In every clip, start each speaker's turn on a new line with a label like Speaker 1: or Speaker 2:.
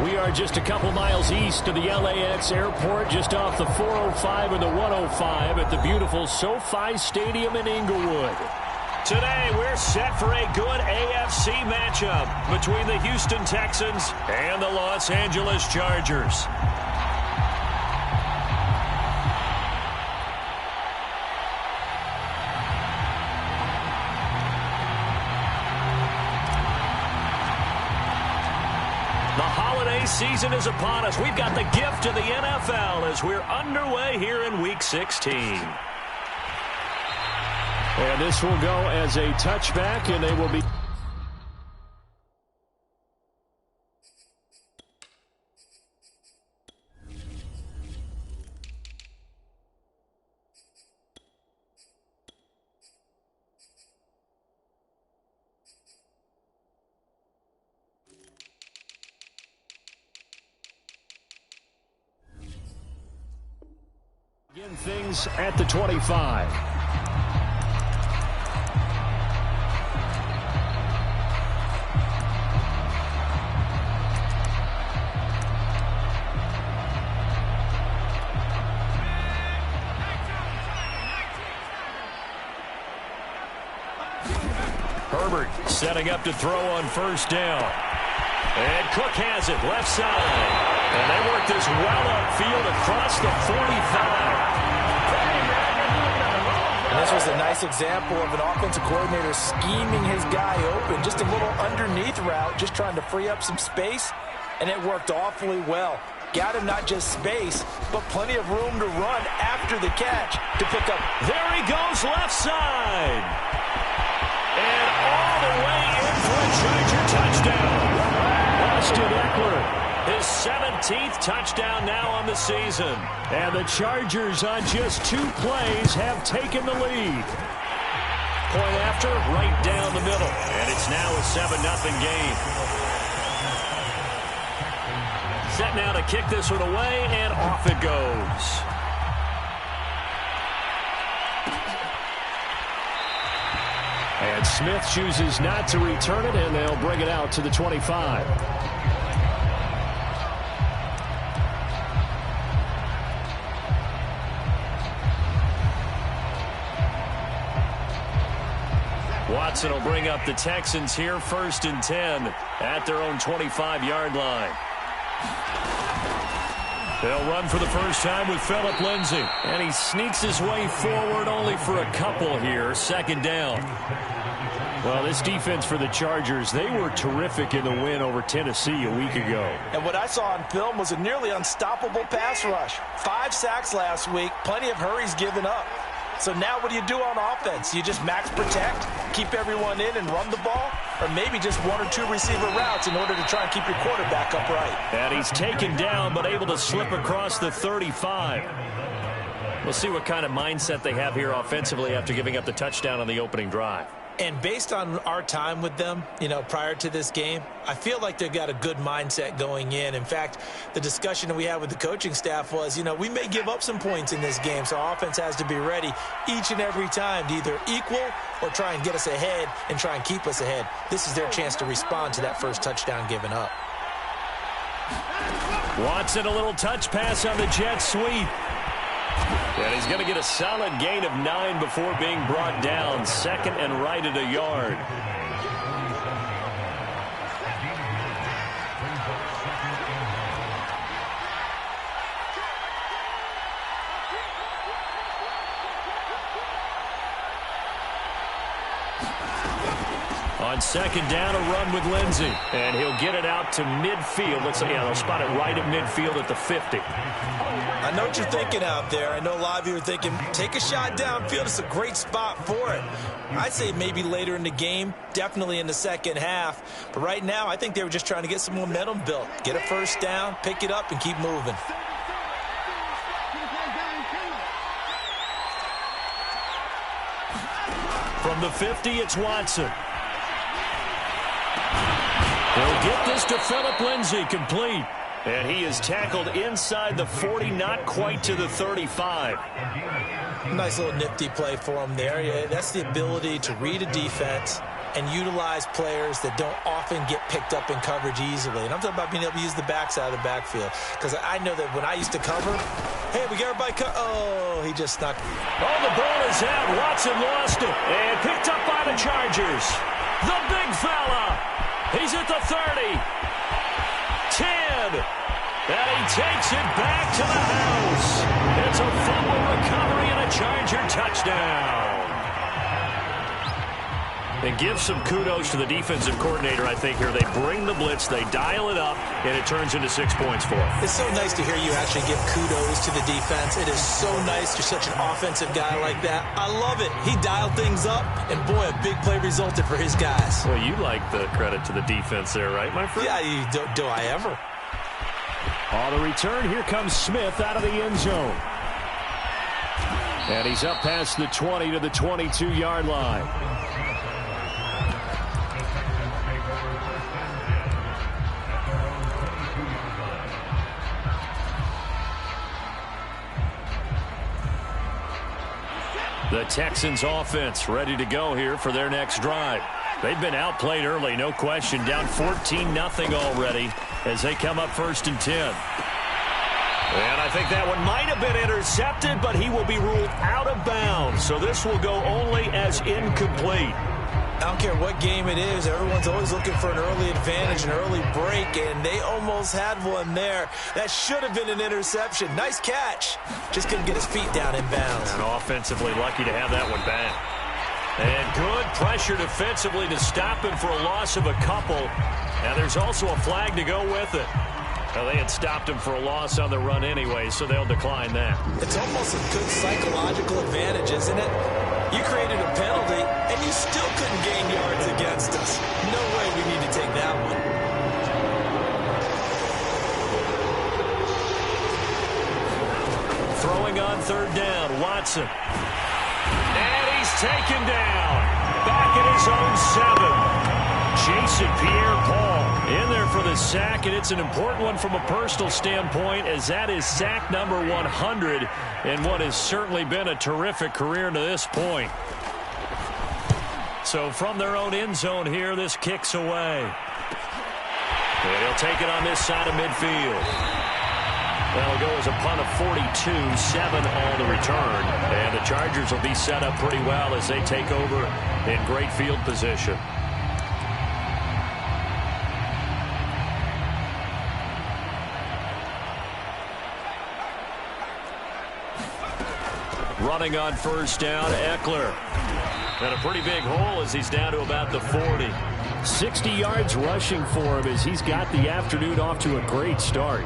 Speaker 1: We are just a couple miles east of the LAX airport, just off the 405 and the 105 at the beautiful SoFi Stadium in Inglewood. Today, we're set for a good AFC matchup between the Houston Texans and the Los Angeles Chargers. The holiday season is upon us. We've got the gift of the NFL as we're underway here in Week 16. And this will go as a touchback, and they will be... Begin things at the 25. Herbert setting up to throw on first down. And Cook has it left side. And they work this well upfield across the 45.
Speaker 2: And this was a nice example of an offensive coordinator scheming his guy open. Just a little underneath route, just trying to free up some space. And it worked awfully well. Got him not just space, but plenty of room to run after the catch to pick up.
Speaker 1: There he goes left side. And all the way in for a Charger touchdown. Austin Eckler, his 17th touchdown now on the season. And the Chargers on just 2 plays have taken the lead. Point after, right down the middle. And it's now a 7-0 game. Set now to kick this one away, and off it goes. And Smith chooses not to return it, and they'll bring it out to the 25. Watson will bring up the Texans here, 1st and 10 at their own 25-yard line. They'll run for the first time with Phillip Lindsay. And he sneaks his way forward only for a couple here. 2nd down. Well, this defense for the Chargers, they were terrific in the win over Tennessee a week ago.
Speaker 2: And what I saw on film was a nearly unstoppable pass rush. 5 sacks last week, plenty of hurries given up. So now what do you do on offense? You just max protect, keep everyone in and run the ball, or maybe just 1 or 2 receiver routes in order to try and keep your quarterback upright.
Speaker 1: And he's taken down but able to slip across the 35. We'll see what kind of mindset they have here offensively after giving up the touchdown on the opening drive.
Speaker 2: And based on our time with them, prior to this game, I feel like they've got a good mindset going in. In fact, the discussion that we had with the coaching staff was, we may give up some points in this game, so our offense has to be ready each and every time to either equal or try and get us ahead and try and keep us ahead. This is their chance to respond to that first touchdown given up.
Speaker 1: Watson, a little touch pass on the jet sweep. And he's going to get a solid gain of 9 before being brought down. 2nd and right at a yard. On 2nd down, a run with Lindsay. And he'll get it out to midfield. Let's say, they'll spot it right at midfield at the 50.
Speaker 2: I know what you're thinking out there. I know a lot of you are thinking, take a shot downfield. It's a great spot for it. I'd say maybe later in the game, definitely in the second half. But right now, I think they were just trying to get some momentum built. Get a first down, pick it up, and keep moving.
Speaker 1: From the 50, it's Watson. He'll get this to Phillip Lindsay, complete. And he is tackled inside the 40, not quite to the 35.
Speaker 2: Nice little nifty play for him there. Yeah, that's the ability to read a defense, and utilize players that don't often get picked up in coverage easily. And I'm talking about being able to use the backside of the backfield. Because I know that when I used to cover, hey, we got everybody oh, he just snuck.
Speaker 1: Oh, the ball is out. Watson lost it. And picked up by the Chargers. The big fella. He's at the 30. 10. And he takes it back to the house. It's a fumble recovery and a Charger touchdown. And give some kudos to the defensive coordinator, I think, here. They bring the blitz, they dial it up, and it turns into 6 points for them.
Speaker 2: It's so nice to hear you actually give kudos to the defense. It is so nice. You're such an offensive guy like that. I love it. He dialed things up, and boy, a big play resulted for his guys.
Speaker 1: Well, you like the credit to the defense there, right, my friend?
Speaker 2: Yeah, do I ever?
Speaker 1: On the return, here comes Smith out of the end zone. And he's up past the 20 to the 22-yard line. The Texans offense ready to go here for their next drive. They've been outplayed early, no question. Down 14-0 already as they come up 1st and 10. And I think that one might have been intercepted, but he will be ruled out of bounds. So this will go only as incomplete.
Speaker 2: I don't care what game it is. Everyone's always looking for an early advantage, an early break, and they almost had one there. That should have been an interception. Nice catch. Just couldn't get his feet down in bounds.
Speaker 1: And offensively lucky to have that one back. And good pressure defensively to stop him for a loss of a couple. And there's also a flag to go with it. Well, they had stopped him for a loss on the run anyway, so they'll decline that.
Speaker 2: It's almost a good psychological advantage, isn't it? You created a penalty, and you still couldn't gain yards against us. No way we need to take that one.
Speaker 1: Throwing on 3rd down, Watson. And he's taken down. Back at his own 7. Jason Pierre-Paul in there for the sack, and it's an important one from a personal standpoint, as that is sack number 100 in what has certainly been a terrific career to this point. So from their own end zone here, this kicks away. And he'll take it on this side of midfield. That'll go as a punt of 42, 7 on the return. And the Chargers will be set up pretty well as they take over in great field position. Running on 1st down, Eckler. And a pretty big hole as he's down to about the 40. 60 yards rushing for him as he's got the afternoon off to a great start.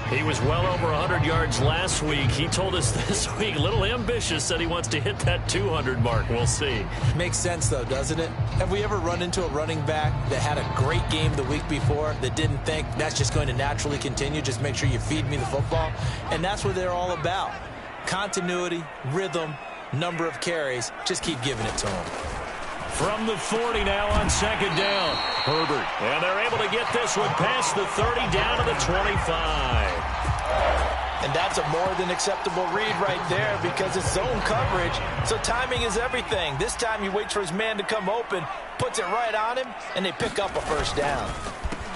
Speaker 1: He was well over 100 yards last week. He told us this week, a little ambitious, that he wants to hit that 200 mark. We'll see.
Speaker 2: Makes sense, though, doesn't it? Have we ever run into a running back that had a great game the week before that didn't think that's just going to naturally continue? Just make sure you feed me the football. And that's what they're all about. Continuity, rhythm, number of carries. Just keep giving it to him.
Speaker 1: From the 40 now on 2nd down. Herbert. And they're able to get this one past the 30 down to the 25.
Speaker 2: And that's a more than acceptable read right there because it's zone coverage, so timing is everything. This time he waits for his man to come open, puts it right on him, and they pick up a 1st down.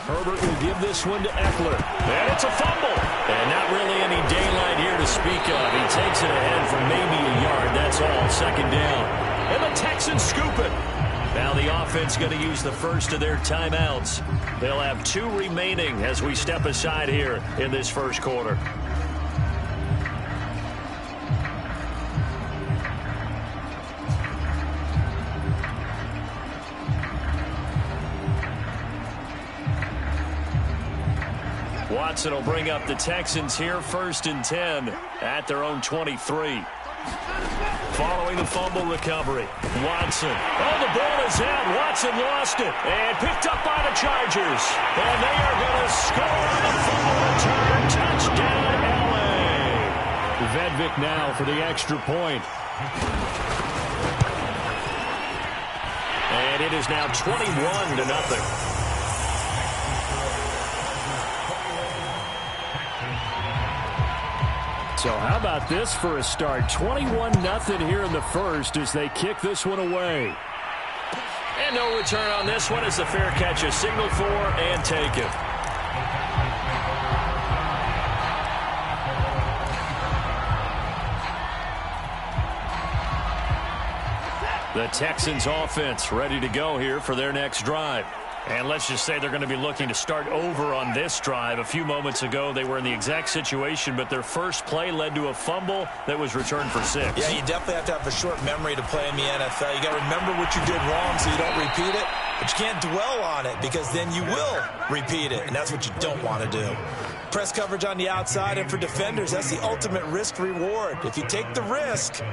Speaker 1: Herbert will give this one to Eckler. And it's a fumble. And not really any daylight here to speak of. He takes it ahead for maybe a yard. That's all. 2nd down. And the Texans scoop it. Now the offense going to use the first of their timeouts. They'll have 2 remaining as we step aside here in this 1st quarter. Watson will bring up the Texans here 1st and 10 at their own 23. Following the fumble recovery, Watson. Oh, the ball is out. Watson lost it and picked up by the Chargers. And they are going to score on the fumble return. Touchdown, L.A.
Speaker 3: Vedvik now for the extra point.
Speaker 1: And it is now 21-0.
Speaker 3: So how about this for a start? 21-0 here in the 1st as they kick this one away.
Speaker 1: And no return on this one as the fair catch is signaled for and taken. The Texans offense ready to go here for their next drive. And let's just say they're going to be looking to start over on this drive. A few moments ago, they were in the exact situation, but their first play led to a fumble that was returned for 6.
Speaker 2: Yeah, you definitely have to have a short memory to play in the NFL. You got to remember what you did wrong so you don't repeat it, but you can't dwell on it because then you will repeat it, and that's what you don't want to do. Press coverage on the outside, and for defenders, that's the ultimate risk-reward. If you take the risk,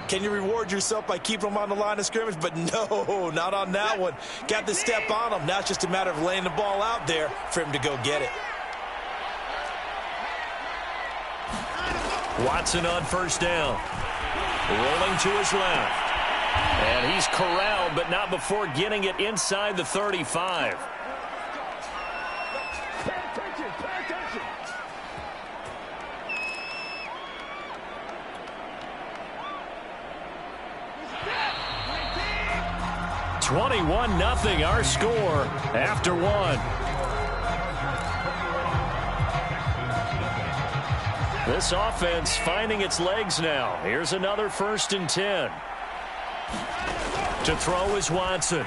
Speaker 2: can you reward yourself by keeping them on the line of scrimmage? But no, not on that one. Got to step on them. Now it's just a matter of laying the ball out there for him to go get it.
Speaker 1: Watson on first down. Rolling to his left. And he's corralled, but not before getting it inside the 35. 21-0 our score after one. This offense finding its legs now. Here's another 1st and 10. To throw is Watson.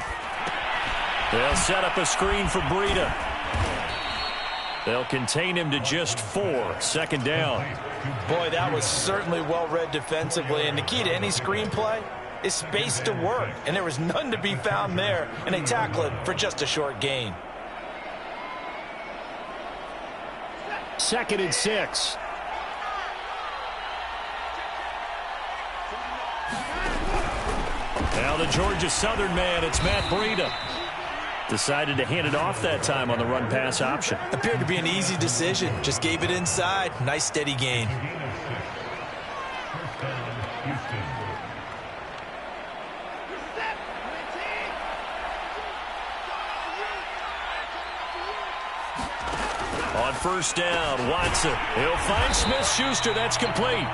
Speaker 1: They'll set up a screen for Breida. They'll contain him to just 4. 2nd down.
Speaker 2: Boy, that was certainly well read defensively, and the key to any screenplay is space to work, and there was none to be found there, and they tackle it for just a short gain.
Speaker 3: 2nd and 6.
Speaker 1: Now the Georgia Southern man, it's Matt Breida. Decided to hand it off that time on the run-pass option.
Speaker 2: Appeared to be an easy decision. Just gave it inside. Nice steady gain. On first down, Watson. He'll find Smith-Schuster. That's complete.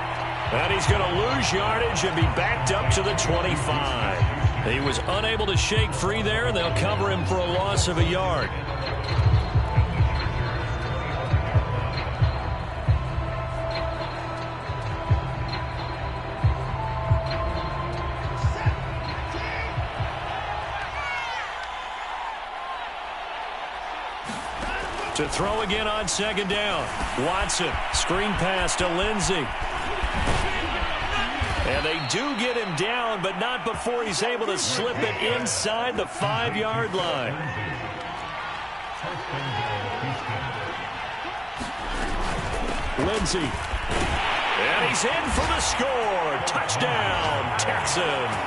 Speaker 2: And he's going to lose yardage and be backed up to the 25. He was unable to shake free there, and they'll cover him for a loss of a yard. To throw again on 2nd down. Watson, screen pass to Lindsey. And they do get him down, but not before he's able to slip it inside the 5-yard line. Lindsey. And he's in for the score. Touchdown, Texans.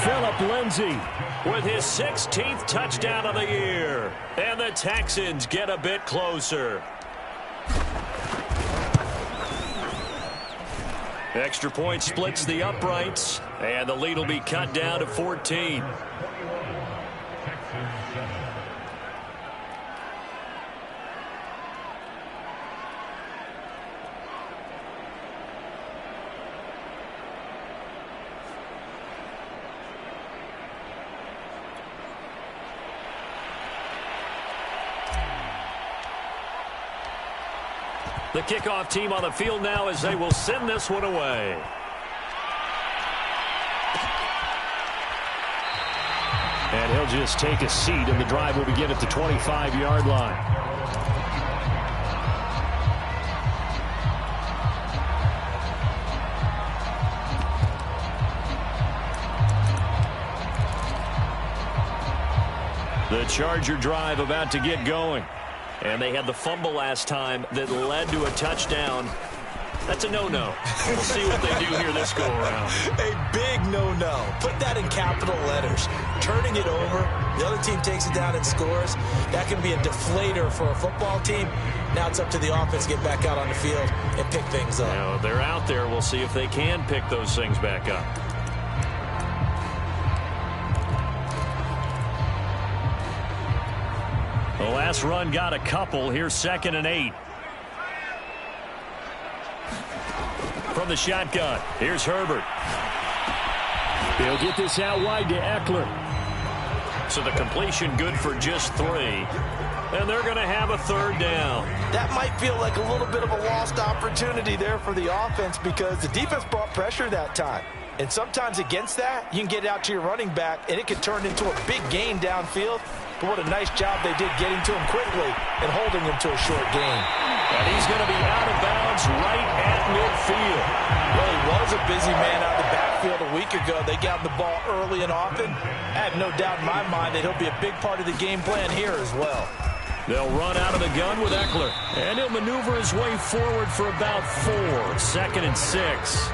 Speaker 2: Phillip Lindsey with his 16th touchdown of the year. And the Texans get a bit closer. Extra point splits the uprights, and the lead will be cut down to 14. The kickoff team on the field now as they will send this one away.
Speaker 3: And he'll just take a seat, and the drive will begin at the 25-yard line.
Speaker 1: The Charger drive about to get going. And they had the fumble last time that led to a touchdown. That's a no-no. We'll see what they do here this go-around.
Speaker 2: A big no-no. Put that in capital letters. Turning it over, the other team takes it down and scores. That can be a deflator for a football team. Now it's up to the offense to get back out on the field and pick things up.
Speaker 1: Now, they're out there. We'll see if they can pick those things back up. The last run got a couple. Here's 2nd and 8. From the shotgun, here's Herbert.
Speaker 3: They'll get this out wide to Eckler.
Speaker 1: So the completion good for just 3. And they're going to have a 3rd down.
Speaker 2: That might feel like a little bit of a lost opportunity there for the offense because the defense brought pressure that time. And sometimes against that, you can get out to your running back, and it can turn into a big gain downfield. But what a nice job they did getting to him quickly and holding him to a short gain.
Speaker 1: And he's going to be out of bounds right at midfield.
Speaker 2: Well, he was a busy man out of the backfield a week ago. They got the ball early and often. I have no doubt in my mind that he'll be a big part of the game plan here as well.
Speaker 1: They'll run out of the gun with Eckler. And he'll maneuver his way forward for about 4. 2nd and 6.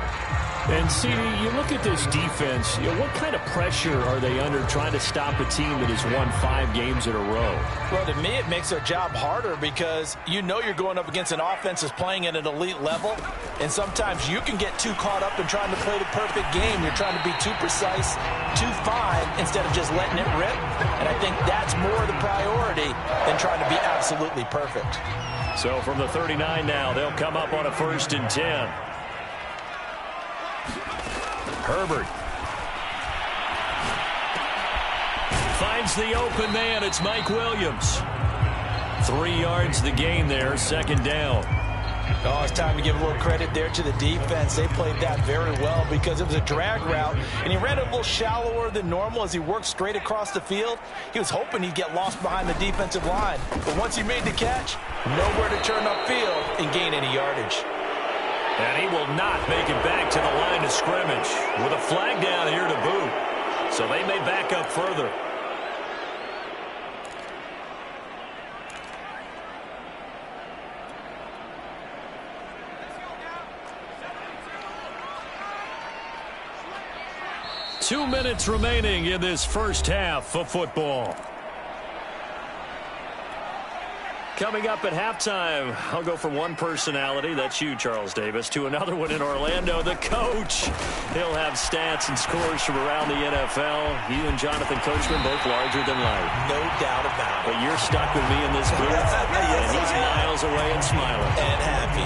Speaker 1: And, CD, you look at this defense, what kind of pressure are they under trying to stop a team that has won 5 games in a row?
Speaker 2: Well, to me, it makes their job harder because you know you're going up against an offense that's playing at an elite level, and sometimes you can get too caught up in trying to play the perfect game. You're trying to be too precise, too fine, instead of just letting it rip. And I think that's more the priority than trying to be absolutely perfect.
Speaker 1: So from the 39 now, they'll come up on a 1st and 10. Herbert finds the open man. It's Mike Williams. 3 yards the gain there, 2nd down.
Speaker 2: Oh, it's time to give a little credit there to the defense. They played that very well because it was a drag route, and he ran a little shallower than normal as he worked straight across the field. He was hoping he'd get lost behind the defensive line, but once he made the catch, nowhere to turn upfield and gain any yardage.
Speaker 1: And he will not make it back to the line of scrimmage with a flag down here to boot. So they may back up further. Two minutes remaining in this first half of football. Coming up at halftime, I'll go from one personality, that's you, Charles Davis, to another one in Orlando, the coach. He'll have stats and scores from around the NFL. You and Jonathan Coachman, both larger than life.
Speaker 2: No doubt about it.
Speaker 1: But you're stuck with me in this booth, and he's miles away and smiling.
Speaker 2: And happy.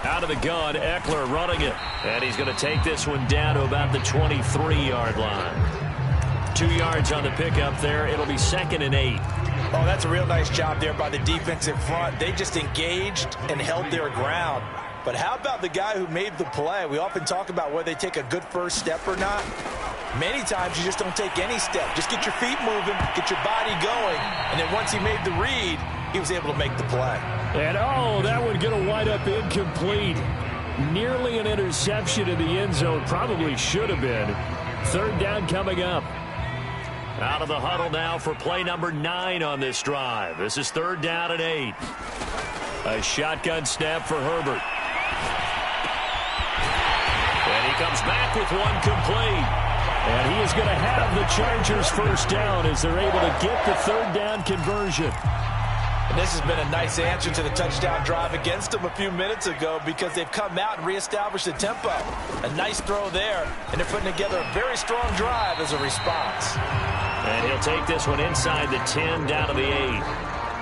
Speaker 1: Out of the gun, Eckler running it. And he's going to take this one down to about the 23-yard line. 2 yards on the pickup there. It'll be 2nd and 8.
Speaker 2: Oh, that's a real nice job there by the defensive front. They just engaged and held their ground. But how about the guy who made the play? We often talk about whether they take a good first step or not. Many times you just don't take any step. Just get your feet moving, get your body going, and then once he made the read, he was able to make the play.
Speaker 1: And, oh, that one going to wind up incomplete. Nearly an interception in the end zone. Probably should have been. 3rd down coming up. Out of the huddle now for play number 9 on this drive. This is 3rd down and 8. A shotgun snap for Herbert. And he comes back with one complete. And he is going to have the Chargers first down as they're able to get the 3rd down conversion.
Speaker 2: And this has been a nice answer to the touchdown drive against them a few minutes ago because they've come out and reestablished the tempo. A nice throw there, and they're putting together a very strong drive as a response.
Speaker 1: And he'll take this one inside the 10 down to the 8.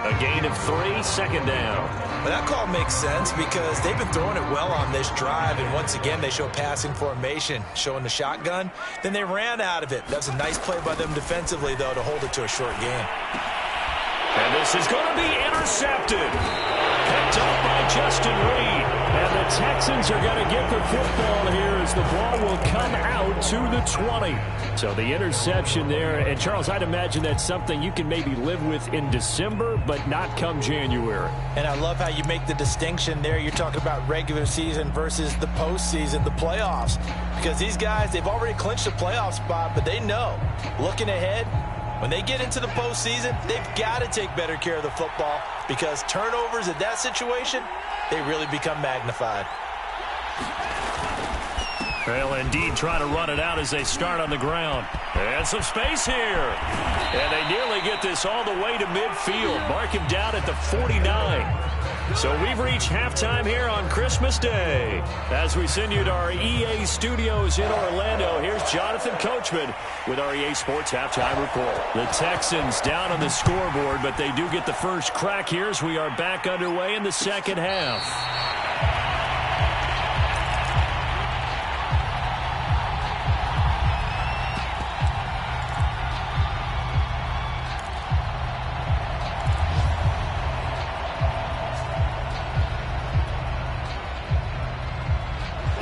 Speaker 1: A gain of 3, 2nd down.
Speaker 2: Well, that call makes sense because they've been throwing it well on this drive, and once again they show passing formation, showing the shotgun. Then they ran out of it. That's a nice play by them defensively, though, to hold it to a short gain.
Speaker 1: And this is going to be intercepted. Picked up by Justin Reed. And the Texans are going to get the football here as the ball will come out to the 20. So the interception there. And, Charles, I'd imagine that's something you can maybe live with in December, but not come January.
Speaker 2: And I love how you make the distinction there. You're talking about regular season versus the postseason, the playoffs. Because these guys, they've already clinched a playoff spot, but they know, looking ahead, when they get into the postseason, they've got to take better care of the football because turnovers in that situation, they really become magnified.
Speaker 1: Well, indeed, try to run it out as they start on the ground. And some space here. And they nearly get this all the way to midfield. Mark him down at the 49. So we've reached halftime here on Christmas Day. As we send you to our EA studios in Orlando, here's Jonathan Coachman with our EA Sports Halftime Report. The Texans down on the scoreboard, but they do get the first crack here as we are back underway in the second half.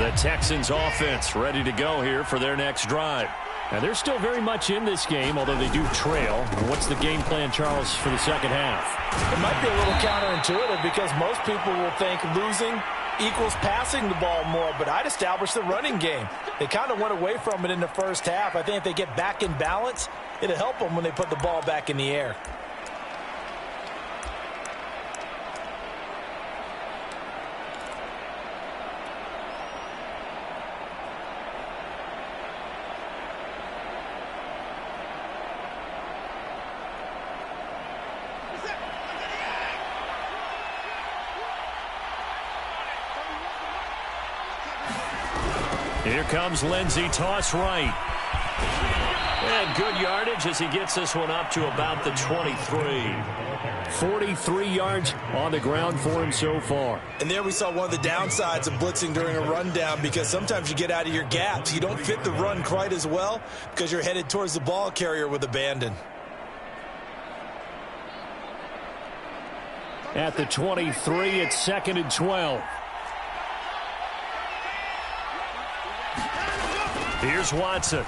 Speaker 1: The Texans offense ready to go here for their next drive.
Speaker 3: And they're still very much in this game, although they do trail. What's the game plan, Charles, for the second half?
Speaker 2: It might be a little counterintuitive because most people will think losing equals passing the ball more, but I'd establish the running game. They kind of went away from it in the first half. I think if they get back in balance, it'll help them when they put the ball back in the air.
Speaker 1: Here comes Lindsey, toss right. And good yardage as he gets this one up to about the 23.
Speaker 3: 43 yards on the ground for him so far.
Speaker 2: And there we saw one of the downsides of blitzing during a rundown, because sometimes you get out of your gaps. You don't fit the run quite as well because you're headed towards the ball carrier with abandon.
Speaker 3: At the 23, it's 2nd and 12.
Speaker 1: Here's Watson.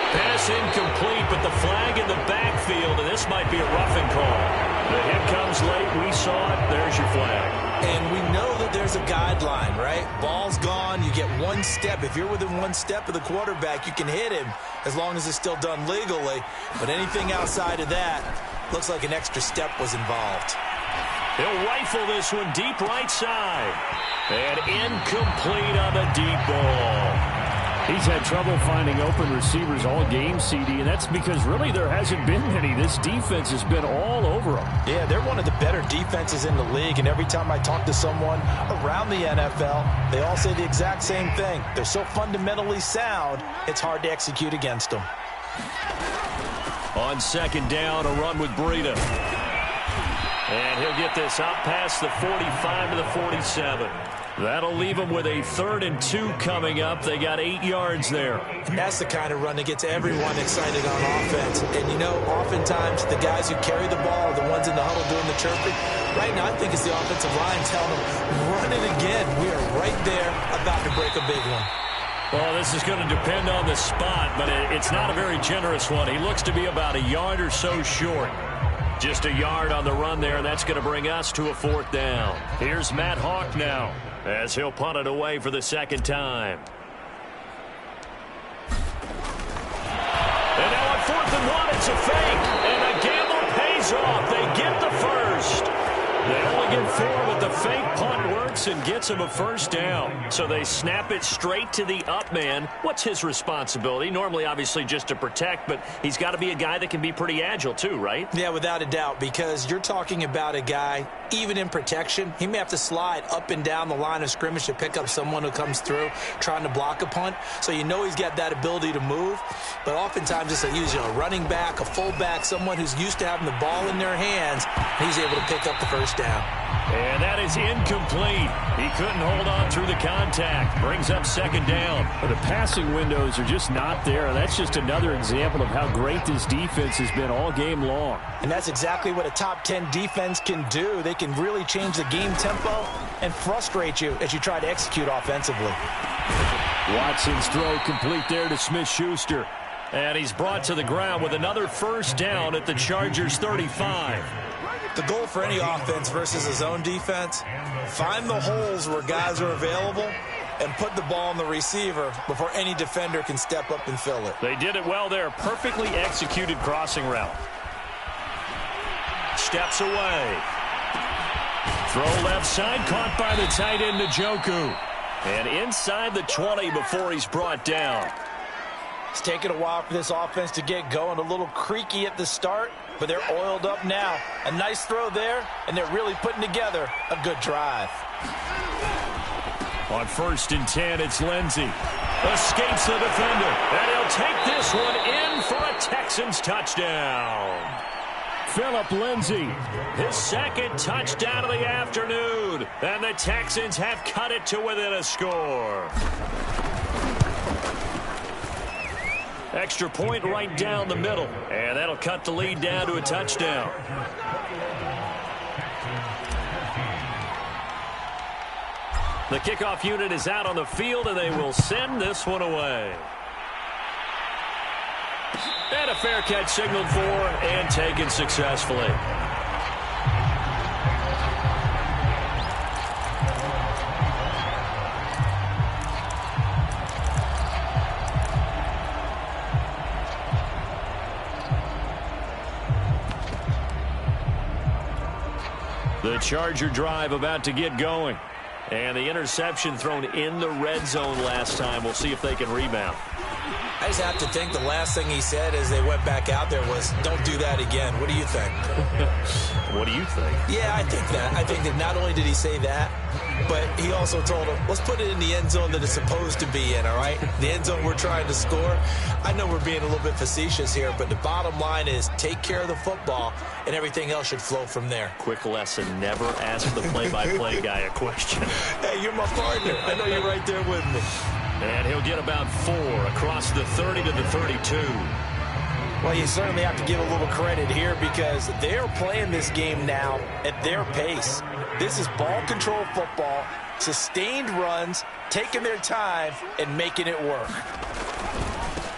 Speaker 1: Pass incomplete, but the flag in the backfield, and this might be a roughing call. The hit comes late. We saw it. There's your flag.
Speaker 2: And we know that there's a guideline, right? Ball's gone. You get one step. If you're within one step of the quarterback, you can hit him as long as it's still done legally. But anything outside of that, looks like an extra step was involved.
Speaker 1: He'll rifle this one deep right side. And incomplete on the deep ball.
Speaker 3: He's had trouble finding open receivers all game, CD, and that's because really there hasn't been many. This defense has been all over them.
Speaker 2: Yeah, they're one of the better defenses in the league, and every time I talk to someone around the NFL, they all say the exact same thing. They're so fundamentally sound, it's hard to execute against them.
Speaker 1: On second down, a run with Breida. And he'll get this up past the 45 to the 47. That'll leave them with a 3rd and 2 coming up. They got 8 yards there.
Speaker 2: And that's the kind of run that gets everyone excited on offense. And, you know, oftentimes the guys who carry the ball are the ones in the huddle doing the chirping. Right now, I think it's the offensive line telling them, run it again. We are right there about to break a big one.
Speaker 1: Well, this is going to depend on the spot, but it's not a very generous one. He looks to be about a yard or so short. Just a yard on the run there, and that's going to bring us to a 4th down. Here's Matt Hawk now, as he'll punt it away for the second time. And now on 4th and 1, it's a fake, and the gamble pays off. They get the first. They only get 4, but the fake punt works and gets him a 1st down. So they snap it straight to the up man. What's his responsibility? Normally, obviously, just to protect, but he's got to be a guy that can be pretty agile too, right?
Speaker 2: Yeah, without a doubt, because you're talking about a guy, even in protection, he may have to slide up and down the line of scrimmage to pick up someone who comes through trying to block a punt. So you know he's got that ability to move. But oftentimes it's usually a running back, a fullback, someone who's used to having the ball in their hands. He's able to pick up the 1st down.
Speaker 1: And that is incomplete. He couldn't hold on through the contact. Brings up 2nd down.
Speaker 3: But the passing windows are just not there. That's just another example of how great this defense has been all game long.
Speaker 2: And that's exactly what a top 10 defense can do. They can really change the game tempo and frustrate you as you try to execute offensively.
Speaker 3: Watson's throw complete there to Smith-Schuster.
Speaker 1: And he's brought to the ground with another 1st down at the Chargers' 35.
Speaker 2: The goal for any offense versus a zone defense, find the holes where guys are available and put the ball on the receiver before any defender can step up and fill it.
Speaker 1: They did it well there. Perfectly executed crossing route. Steps away. Throw left side, caught by the tight end, Njoku. And inside the 20 before he's brought down.
Speaker 2: It's taken a while for this offense to get going. A little creaky at the start, but they're oiled up now. A nice throw there, and they're really putting together a good drive.
Speaker 1: On 1st and 10, it's Lindsey. Escapes the defender, and he'll take this one in for a Texans touchdown.
Speaker 3: Phillip Lindsey.
Speaker 1: His 2nd touchdown of the afternoon, and the Texans have cut it to within a score. Extra point right down the middle, and that'll cut the lead down to a touchdown. The kickoff unit is out on the field, and they will send this one away. And a fair catch signaled for and taken successfully. The Charger drive about to get going. And the interception thrown in the red zone last time. We'll see if they can rebound.
Speaker 2: I just have to think the last thing he said as they went back out there was, don't do that again. What do you think?
Speaker 1: What do you think?
Speaker 2: Yeah, I think that. I think that not only did he say that, but he also told him, let's put it in the end zone that it's supposed to be in, all right? The end zone we're trying to score. I know we're being a little bit facetious here, but the bottom line is take care of the football, and everything else should flow from there.
Speaker 1: Quick lesson, never ask the play-by-play guy a question.
Speaker 2: Hey, you're my partner. I know you're right there with me.
Speaker 1: And he'll get about 4 across the 30 to the 32.
Speaker 2: Well, you certainly have to give a little credit here because they're playing this game now at their pace. This is ball control football, sustained runs, taking their time, and making it work.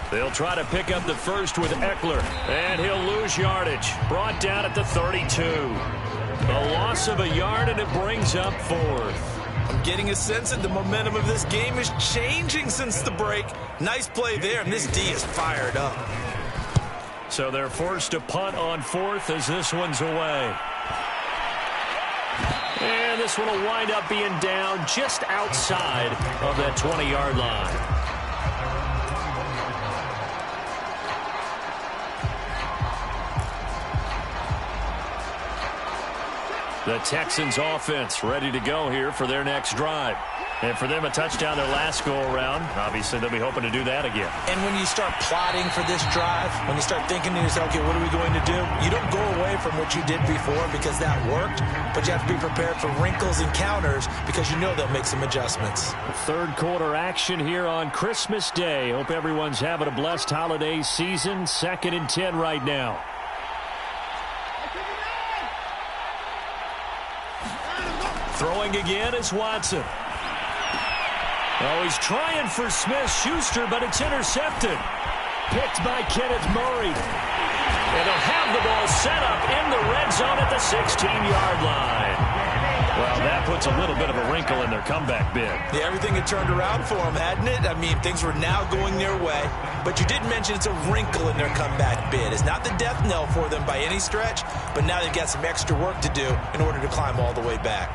Speaker 1: They'll try to pick up the first with Eckler, and he'll lose yardage. Brought down at the 32. A loss of a yard, and it brings up 4th.
Speaker 2: I'm getting a sense that the momentum of this game is changing since the break. Nice play there, and this D is fired up.
Speaker 1: So they're forced to punt on 4th as this one's away. And this one will wind up being down just outside of that 20-yard line. The Texans offense ready to go here for their next drive. And for them, a touchdown their last go-around. Obviously, they'll be hoping to do that again.
Speaker 2: And when you start plotting for this drive, when you start thinking to yourself, okay, what are we going to do? You don't go away from what you did before because that worked, but you have to be prepared for wrinkles and counters because you know they'll make some adjustments.
Speaker 3: Third quarter action here on Christmas Day. Hope everyone's having a blessed holiday season. 2nd and 10 right now.
Speaker 1: Throwing again is Watson. Oh, he's trying for Smith-Schuster, but it's intercepted.
Speaker 3: Picked by Kenneth Murray.
Speaker 1: And they'll have the ball set up in the red zone at the 16-yard line. Well, that puts a little bit of a wrinkle in their comeback bid.
Speaker 2: Yeah, everything had turned around for them, hadn't it? I mean, things were now going their way. But you did mention it's a wrinkle in their comeback bid. It's not the death knell for them by any stretch, but now they've got some extra work to do in order to climb all the way back.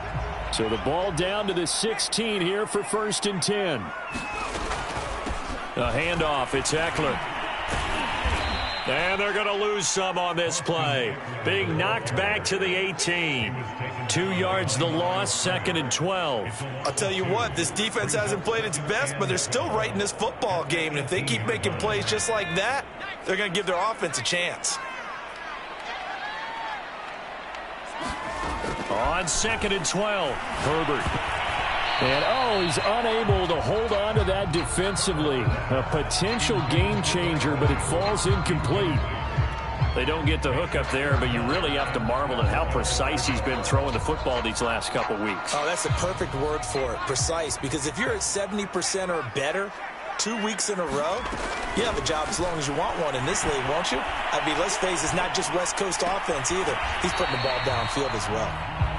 Speaker 3: So the ball down to the 16 here for 1st and 10.
Speaker 1: A handoff. It's Eckler. And they're going to lose some on this play. Being knocked back to the 18. 2 yards the loss, 2nd and 12.
Speaker 2: I'll tell you what, this defense hasn't played its best, but they're still right in this football game. And if they keep making plays just like that, they're going to give their offense a chance.
Speaker 1: On 2nd and 12, Herbert.
Speaker 3: And, he's unable to hold on to that defensively. A potential game changer, but it falls incomplete.
Speaker 1: They don't get the hook up there, but you really have to marvel at how precise he's been throwing the football these last couple weeks.
Speaker 2: Oh, that's the perfect word for it, precise. Because if you're at 70% or better 2 weeks in a row, you have a job as long as you want one in this league, won't you? I mean, let's face it, it's not just West Coast offense either. He's putting the ball downfield as well.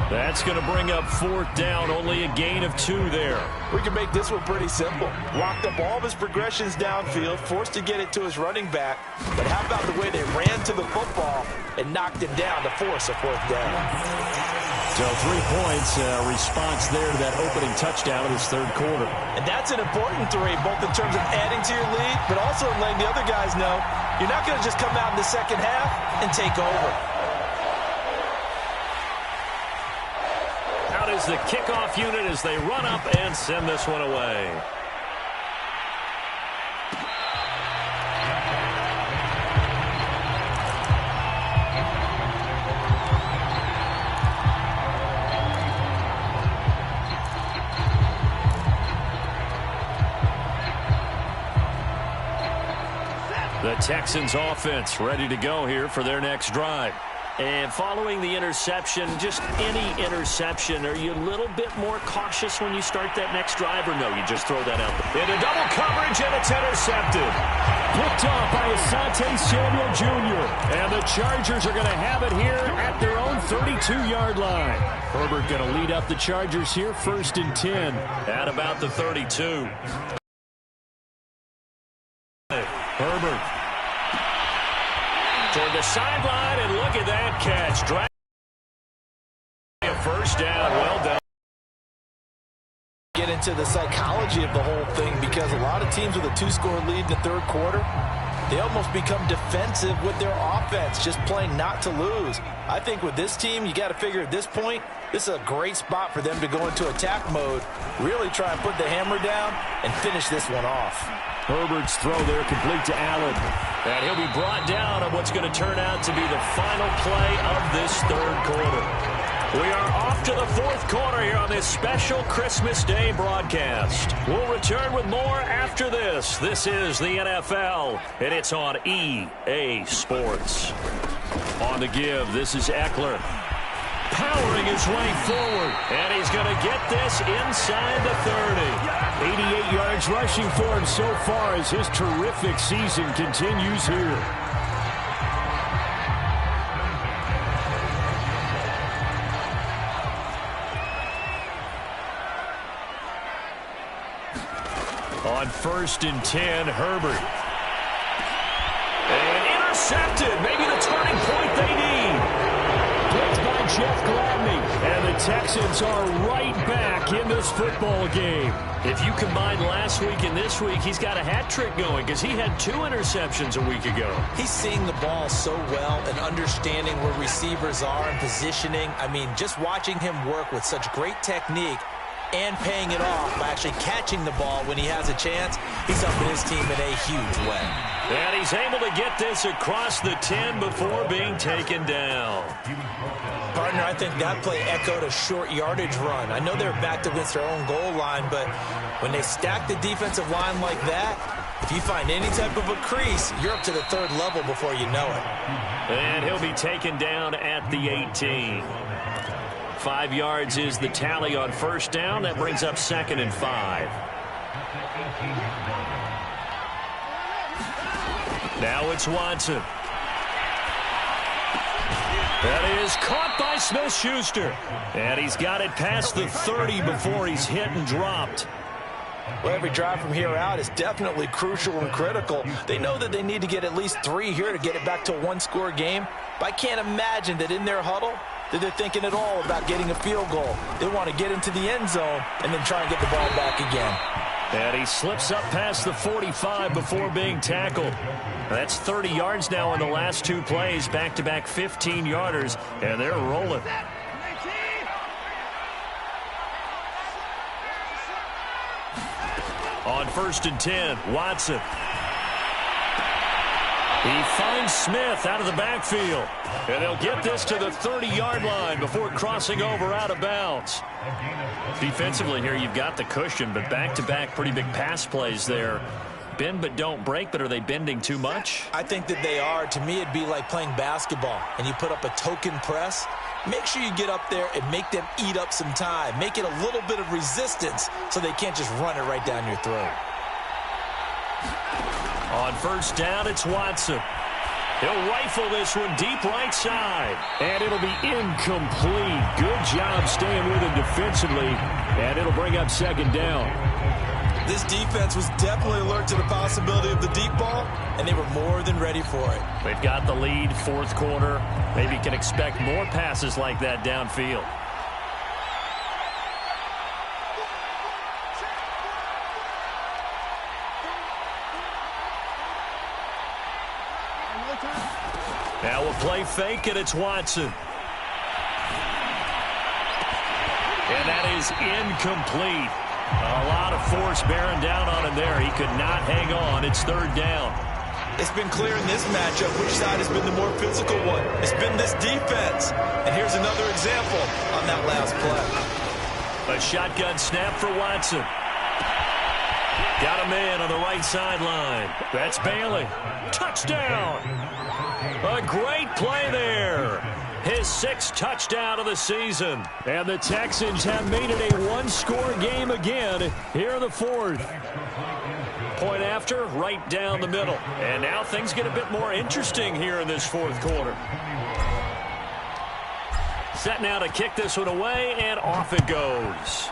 Speaker 1: That's going to bring up 4th down, only a gain of 2 there.
Speaker 2: We can make this one pretty simple. Locked up all of his progressions downfield, forced to get it to his running back. But how about the way they ran to the football and knocked him down to force a 4th down?
Speaker 3: So 3 points, response there to that opening touchdown of this third quarter.
Speaker 2: And that's an important 3, both in terms of adding to your lead, but also in letting the other guys know you're not going to just come out in the second half and take over.
Speaker 1: Out is the kickoff unit as they run up and send this one away. The Texans offense ready to go here for their next drive. And following the interception, just any interception, are you a little bit more cautious when you start that next drive, or no, you just throw that out there? Into double coverage, and it's intercepted.
Speaker 3: Picked off by Asante Samuel Jr. And the Chargers are going to have it here at their own 32-yard line. Herbert going to lead up the Chargers here, 1st and 10.
Speaker 1: At about the 32. Herbert. Toward the sideline, and look at that catch. Drag a first down. Well done.
Speaker 2: Get into the psychology of the whole thing, because a lot of teams with a 2-score lead in the third quarter, they almost become defensive with their offense, just playing not to lose. I think with this team, you got to figure at this point, this is a great spot for them to go into attack mode, really try and put the hammer down and finish this one off.
Speaker 3: Herbert's throw there complete to Allen.
Speaker 1: And he'll be brought down on what's going to turn out to be the final play of this third quarter. We are off to the fourth quarter here on this special Christmas Day broadcast. We'll return with more after this. This is the NFL, and it's on EA Sports. On the give, this is Eckler. Powering his way forward, and he's going to get this inside the 30.
Speaker 3: 88 yards rushing for him so far as his terrific season continues here.
Speaker 1: On 1st and 10, Herbert. And intercepted. Maybe the turning point they need.
Speaker 3: Blitzed by Jeff Gladney. And the Texans are right back in this football game.
Speaker 1: If you combine last week and this week, he's got a hat trick going, because he had 2 interceptions a week ago.
Speaker 2: He's seeing the ball so well and understanding where receivers are and positioning. I mean, just watching him work with such great technique and paying it off by actually catching the ball when he has a chance, he's helping his team in a huge way.
Speaker 1: And he's able to get this across the 10 before being taken down.
Speaker 2: Partner, I think that play echoed a short yardage run. I know they're backed against their own goal line, but when they stack the defensive line like that, if you find any type of a crease, you're up to the 3rd level before you know it.
Speaker 1: And he'll be taken down at the 18. 5 yards is the tally on 1st down. That brings up 2nd and 5. Now it's Watson. That is caught by Smith-Schuster. And he's got it past the 30 before he's hit and dropped.
Speaker 2: Well, every drive from here out is definitely crucial and critical. They know that they need to get at least 3 here to get it back to a 1-score game. But I can't imagine that in their huddle that they're thinking at all about getting a field goal. They want to get into the end zone and then try and get the ball back again.
Speaker 1: And he slips up past the 45 before being tackled. That's 30 yards now in the last 2 plays, back-to-back 15-yarders, and they're rolling. On 1st and 10, Watson. He finds Smith out of the backfield. And they'll get this to the 30-yard line before crossing over out of bounds. Defensively here, you've got the cushion, but back-to-back pretty big pass plays there. Bend but don't break, but are they bending too much?
Speaker 2: I think that they are. To me, it'd be like playing basketball, and you put up a token press. Make sure you get up there and make them eat up some time. Make it a little bit of resistance so they can't just run it right down your throat.
Speaker 1: On 1st down, it's Watson. He'll rifle this one deep right side.
Speaker 3: And it'll be incomplete. Good job staying with him defensively. And it'll bring up 2nd down.
Speaker 2: This defense was definitely alert to the possibility of the deep ball, and they were more than ready for it.
Speaker 1: They've got the lead, 4th quarter. Maybe can expect more passes like that downfield. Now we'll play fake, and it's Watson. And that is incomplete. A lot of force bearing down on him there. He could not hang on. It's 3rd down.
Speaker 2: It's been clear in this matchup which side has been the more physical one. It's been this defense. And here's another example on that last play.
Speaker 1: A shotgun snap for Watson. Got a man on the right sideline. That's Bailey. Touchdown. A great play there. his 6th touchdown of the season.
Speaker 3: And the Texans have made it a one-score game again here in the 4th.
Speaker 1: Point after, right down the middle. And now things get a bit more interesting here in this 4th quarter. Set now to kick this one away, and off it goes.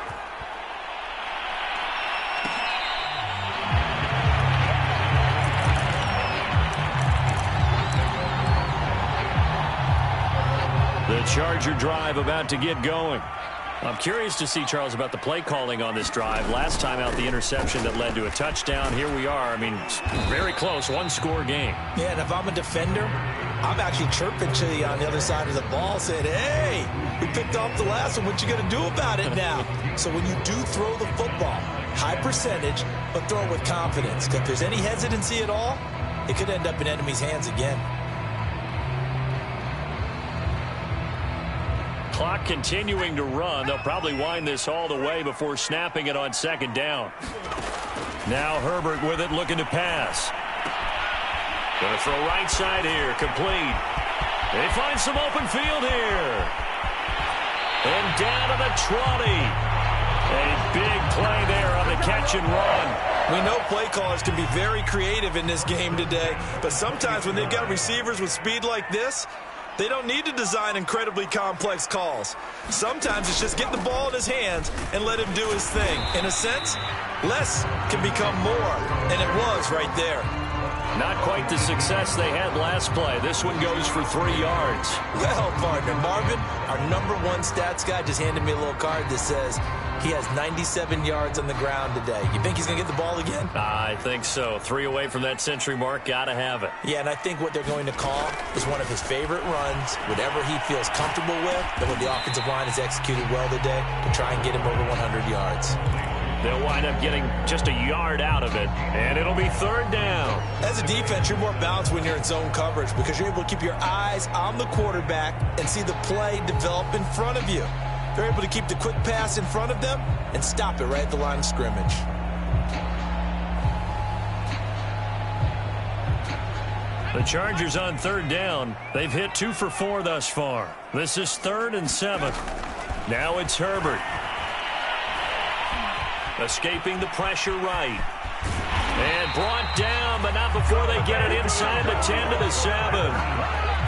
Speaker 1: The Charger drive about to get going. I'm curious to see, Charles, about the play calling on this drive. Last time out, the interception that led to a touchdown. Here we are. I mean, very close, one-score game.
Speaker 2: Yeah, and if I'm a defender, I'm actually chirping to you on the other side of the ball, saying, hey, we picked off the last one. What you going to do about it now? So when you do throw the football, high percentage, but throw it with confidence. Because if there's any hesitancy at all, it could end up in enemy's hands again.
Speaker 1: Clock continuing to run. They'll probably wind this all the way before snapping it on 2nd down. Now Herbert with it, looking to pass. Going to throw right side here, complete. They find some open field here. And down to the 20. A big play there on the catch and run.
Speaker 2: We know play callers can be very creative in this game today, but sometimes when they've got receivers with speed like this, they don't need to design incredibly complex calls. Sometimes it's just get the ball in his hands and let him do his thing. In a sense, less can become more, and it was right there.
Speaker 1: Not quite the success they had last play. This one goes for 3 yards.
Speaker 2: Well, partner, Marvin, our #1 stats guy just handed me a little card that says he has 97 yards on the ground today. You think he's going to get the ball again?
Speaker 1: I think so. 3 away from that century mark. Got to have it.
Speaker 2: Yeah, and I think what they're going to call is one of his favorite runs, whatever he feels comfortable with, that what the offensive line has executed well today to try and get him over 100 yards.
Speaker 1: They'll wind up getting just a yard out of it, and it'll be 3rd down.
Speaker 2: As a defense, you're more balanced when you're in zone coverage because you're able to keep your eyes on the quarterback and see the play develop in front of you. They're able to keep the quick pass in front of them and stop it right at the line of scrimmage.
Speaker 1: The Chargers on 3rd down. They've hit 2 for 4 thus far. This is 3rd and 7. Now it's Herbert. Escaping the pressure right. And brought down, but not before they get it inside the 10 to the 7.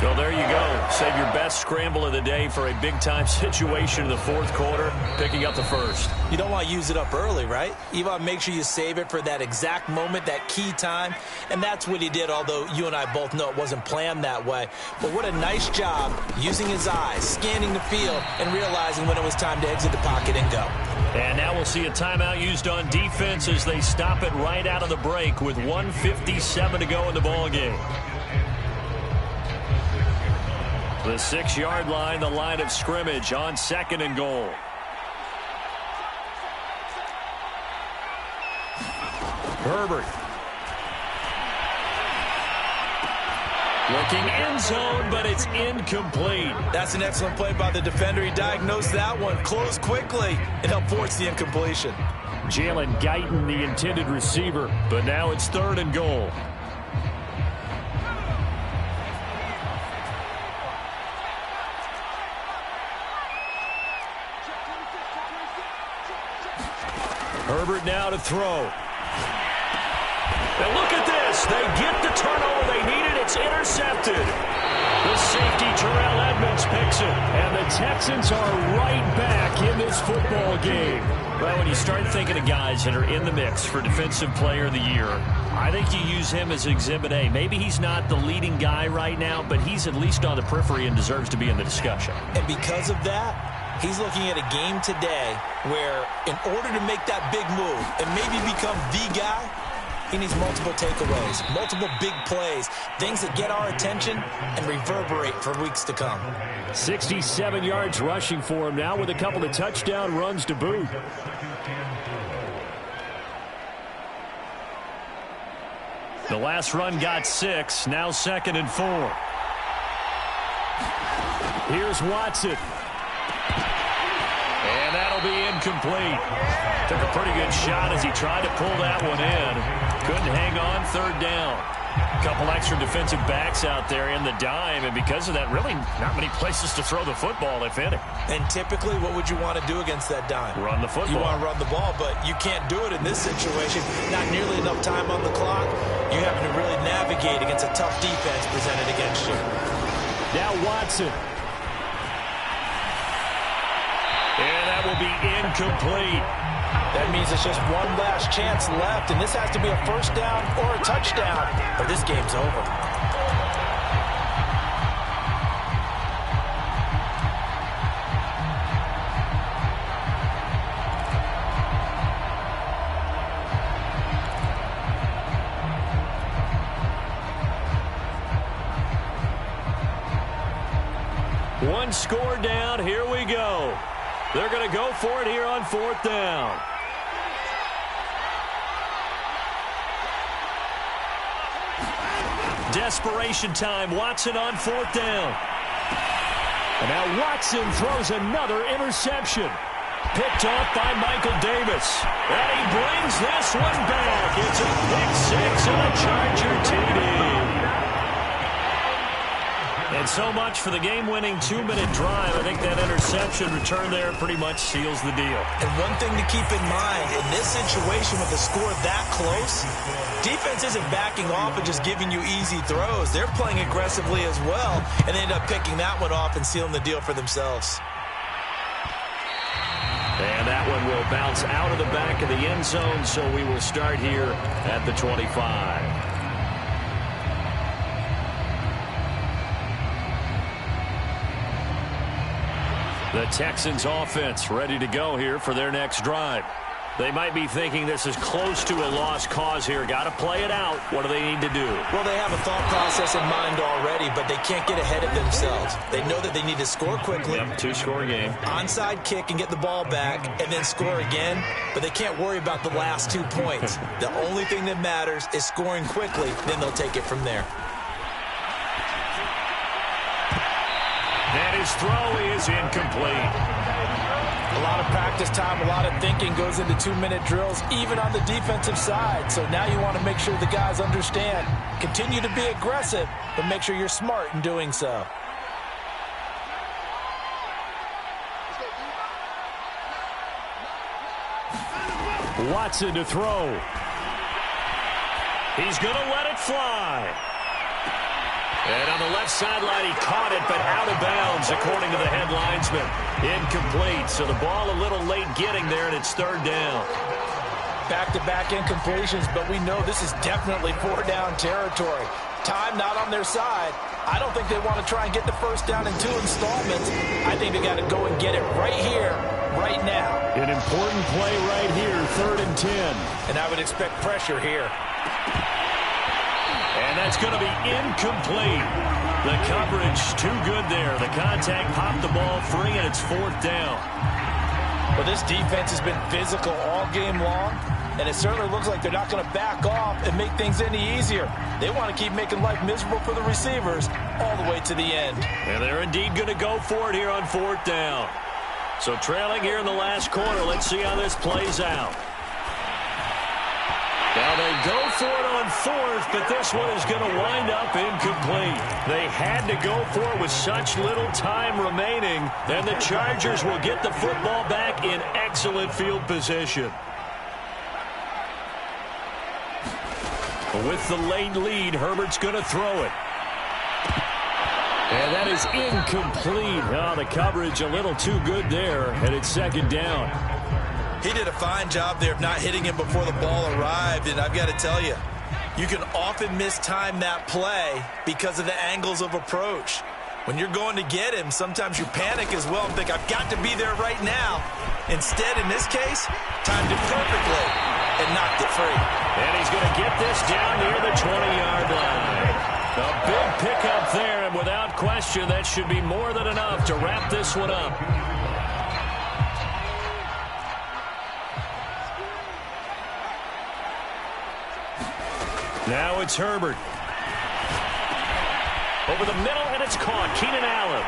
Speaker 1: Well, there you go. Save your best scramble of the day for a big-time situation in the 4th quarter, picking up the 1st.
Speaker 2: You don't want to use it up early, right? You want to make sure you save it for that exact moment, that key time. And that's what he did, although you and I both know it wasn't planned that way. But what a nice job using his eyes, scanning the field, and realizing when it was time to exit the pocket and go.
Speaker 1: And now we'll see a timeout used on defense as they stop it right out of the break with 1:57 to go in the ballgame. The 6-yard line, the line of scrimmage on 2nd and goal. Herbert. Looking end zone, but it's incomplete.
Speaker 2: That's an excellent play by the defender. He diagnosed that one, closed quickly, and helped force the incompletion.
Speaker 3: Jalen Guyton, the intended receiver,
Speaker 1: but now it's 3rd and goal. Herbert now to throw. And look at this. They get the turnover they needed. It's intercepted. The safety, Terrell Edmonds, picks it.
Speaker 3: and the Texans are right back in this football game.
Speaker 1: Well, when you start thinking of guys that are in the mix for Defensive Player of the Year, I think you use him as Exhibit A. Maybe he's not the leading guy right now, but he's at least on the periphery and deserves to be in the discussion.
Speaker 2: And because of that, he's looking at a game today where in order to make that big move and maybe become the guy, he needs multiple takeaways, multiple big plays, things that get our attention and reverberate for weeks to come.
Speaker 3: 67 yards rushing for him now with a couple of touchdown runs to boot.
Speaker 1: The last run got 6, now 2nd and 4.
Speaker 3: Here's Watson.
Speaker 1: And that'll be incomplete. Took a pretty good shot as he tried to pull that one in. Couldn't hang on, 3rd down. A couple extra defensive backs out there in the dime, and because of that, really not many places to throw the football, if any.
Speaker 2: And typically, what would you want to do against that dime?
Speaker 1: Run the football.
Speaker 2: You want to run the ball, but you can't do it in this situation. Not nearly enough time on the clock. You're having to really navigate against a tough defense presented against you.
Speaker 3: Now Watson.
Speaker 1: And that will be incomplete.
Speaker 2: That means it's just one last chance left, and this has to be a first down or a touchdown, or this game's over.
Speaker 1: One score down. Here we go. They're going to go for it here on fourth down. Desperation time. Watson on fourth down.
Speaker 3: And now Watson throws another interception.
Speaker 1: Picked off by Michael Davis. And he brings this one back. It's a pick six and a Charger TD. And so much for the game-winning 2-minute drive. I think that interception return there pretty much seals the deal.
Speaker 2: And one thing to keep in mind, in this situation with the score that close, defense isn't backing off and just giving you easy throws. They're playing aggressively as well, and they end up picking that one off and sealing the deal for themselves.
Speaker 1: And that one will bounce out of the back of the end zone, so we will start here at the 25. The Texans offense ready to go here for their next drive. They might be thinking this is close to a lost cause here. Got to play it out. What do they need to do?
Speaker 2: Well, they have a thought process in mind already, but they can't get ahead of themselves. They know that they need to score quickly.
Speaker 1: Yep, two-score game.
Speaker 2: Onside kick and get the ball back and then score again, but they can't worry about the last 2 points. The only thing that matters is scoring quickly, then they'll take it from there.
Speaker 1: And his throw is incomplete.
Speaker 2: A lot of practice time, a lot of thinking goes into 2-minute drills, even on the defensive side. So now you want to make sure the guys understand. Continue to be aggressive, but make sure you're smart in doing so.
Speaker 3: Watson to throw.
Speaker 1: He's going to let it fly. And on the left sideline, he caught it, but out of bounds, according to the head linesman. Incomplete, so the ball a little late getting there, and it's third down.
Speaker 2: Back-to-back incompletions, but we know this is definitely four-down territory. Time not on their side. I don't think they want to try and get the first down in 2 installments. I think they got to go and get it right here, right now.
Speaker 3: An important play right here, 3rd and 10.
Speaker 2: And I would expect pressure here.
Speaker 1: And that's going to be incomplete. The coverage too good there. The contact popped the ball free, and it's 4th down.
Speaker 2: Well, this defense has been physical all game long, and it certainly looks like they're not going to back off and make things any easier. They want to keep making life miserable for the receivers all the way to the end.
Speaker 1: And they're indeed going to go for it here on 4th down. So trailing here in the last quarter. Let's see how this plays out. Now they go for it on 4th, but this one is going to wind up incomplete. They had to go for it with such little time remaining, and the Chargers will get the football back in excellent field position. With the late lead, Herbert's going to throw it. And that is incomplete. Oh, the coverage a little too good there, and it's 2nd down.
Speaker 2: He did a fine job there of not hitting him before the ball arrived, and I've got to tell you, you can often mistime that play because of the angles of approach. When you're going to get him, sometimes you panic as well and think, I've got to be there right now. Instead, in this case, timed it perfectly and knocked it free.
Speaker 1: And he's going to get this down near the 20-yard line. A big pickup there, and without question, that should be more than enough to wrap this one up. Now it's Herbert. Over the middle, and it's caught. Keenan Allen.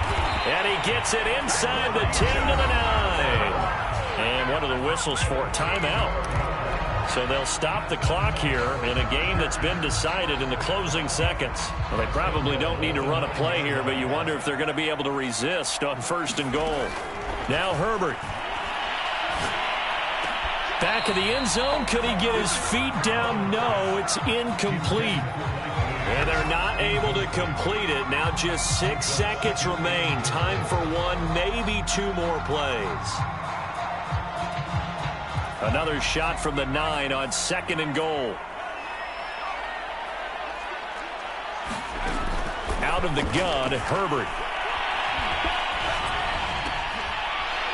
Speaker 1: And he gets it inside the 10 to the 9. And what are the whistles for? Timeout. So they'll stop the clock here in a game that's been decided in the closing seconds. Well, they probably don't need to run a play here, but you wonder if they're going to be able to resist on 1st and goal. Now Herbert. Back of the end zone. Could he get his feet down? No, it's incomplete. And they're not able to complete it. Now just 6 seconds remain. Time for one, maybe 2 more plays. Another shot from the 9 on 2nd and goal. Out of the gun, Herbert.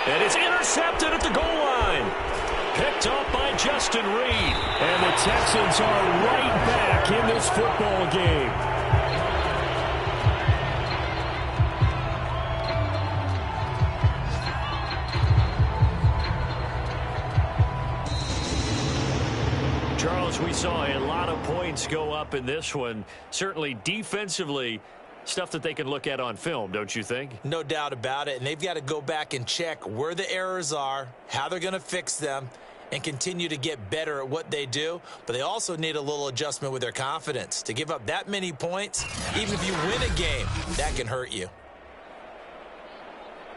Speaker 1: And it's intercepted at the goal line. Picked up by Justin Reed.
Speaker 3: And the Texans are right back in this football game.
Speaker 1: Charles, we saw a lot of points go up in this one. Certainly defensively, stuff that they can look at on film, don't you think?
Speaker 2: No doubt about it. And they've got to go back and check where the errors are, how they're going to fix them, and continue to get better at what they do. But they also need a little adjustment with their confidence. To give up that many points, even if you win a game, that can hurt you.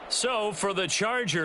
Speaker 1: So for the Chargers,